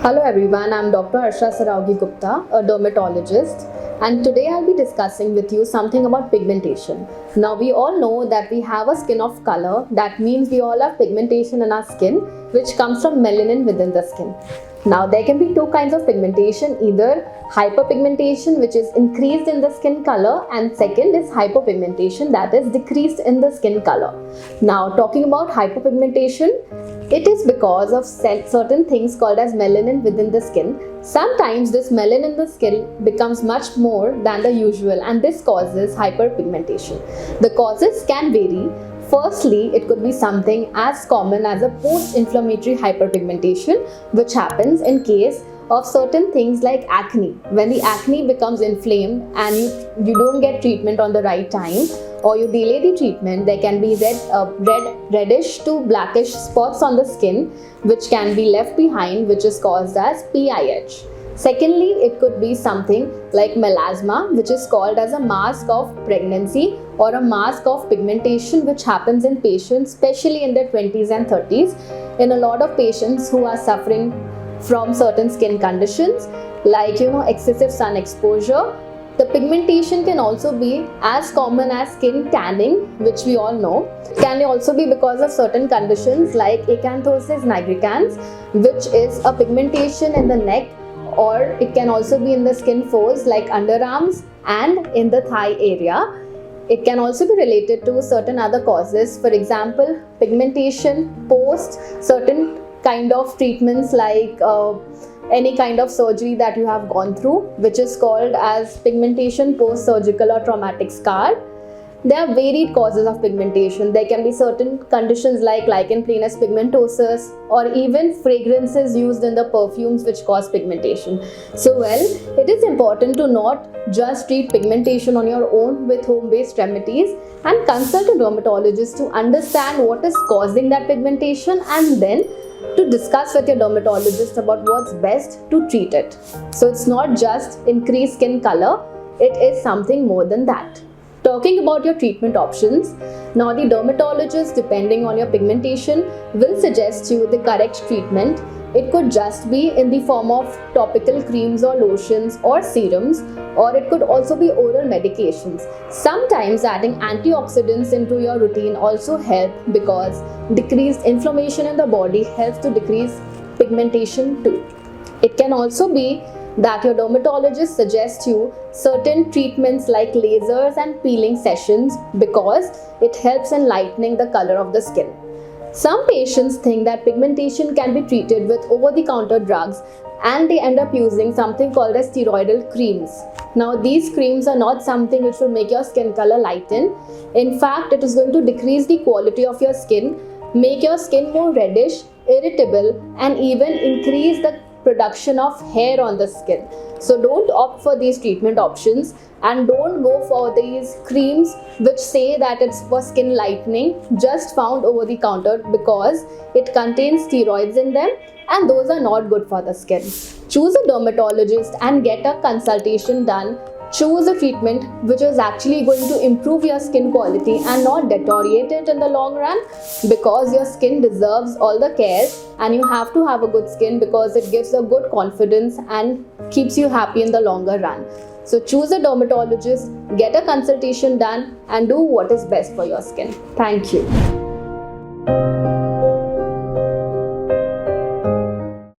Hello everyone, I'm Dr. Harsha Saraugi Gupta, a dermatologist, and today I'll be discussing with you something about pigmentation. Now we all know that we have a skin of color. That means we all have pigmentation in our skin, which comes from melanin within the skin. Now there can be two kinds of pigmentation, either hyperpigmentation, which is increased in the skin color, and second is hypopigmentation, that is decreased in the skin color. Now talking about hypopigmentation, it is because of certain things called as melanin within the skin. Sometimes this melanin in the skin becomes much more than the usual, and this causes hyperpigmentation. The causes can vary. Firstly, it could be something as common as a post-inflammatory hyperpigmentation, which happens in case of certain things like acne. When the acne becomes inflamed and you don't get treatment on the right time, or you delay the treatment, there can be reddish to blackish spots on the skin, which can be left behind, which is caused as PIH. Secondly, it could be something like melasma, which is called as a mask of pregnancy or a mask of pigmentation, which happens in patients, especially in their 20s and 30s. In a lot of patients who are suffering from certain skin conditions like excessive sun exposure, the pigmentation can also be as common as skin tanning, which we all know. It can also be because of certain conditions like acanthosis nigricans, which is a pigmentation in the neck, or it can also be in the skin folds like underarms and in the thigh area. It can also be related to certain other causes, for example, pigmentation post certain kind of treatments like any kind of surgery that you have gone through, which is called as pigmentation post-surgical or traumatic scar. There are varied causes of pigmentation. There can be certain conditions like lichen planus pigmentosus, or even fragrances used in the perfumes which cause pigmentation. So it is important to not just treat pigmentation on your own with home-based remedies, and consult a dermatologist to understand what is causing that pigmentation, and then to discuss with your dermatologist about what's best to treat it. So it's not just increased skin color, it is something more than that. Talking about your treatment options, now the dermatologist, depending on your pigmentation, will suggest you the correct treatment. It could just be in the form of topical creams or lotions or serums, or it could also be oral medications. Sometimes adding antioxidants into your routine also help, because decreased inflammation in the body helps to decrease pigmentation too. It can also be that your dermatologist suggests you certain treatments like lasers and peeling sessions, because it helps in lightening the color of the skin. Some patients think that pigmentation can be treated with over-the-counter drugs, and they end up using something called as steroidal creams. Now these creams are not something which will make your skin color lighten. In fact, it is going to decrease the quality of your skin, make your skin more reddish, irritable, and even increase the production of hair on the skin. So don't opt for these treatment options, and don't go for these creams which say that it's for skin lightening, just found over the counter, because it contains steroids in them, and those are not good for the skin. Choose a dermatologist and get a consultation done. Choose a treatment which is actually going to improve your skin quality and not deteriorate it in the long run, because your skin deserves all the care, and you have to have a good skin because it gives a good confidence and keeps you happy in the longer run. So choose a dermatologist, get a consultation done, and do what is best for your skin. Thank you.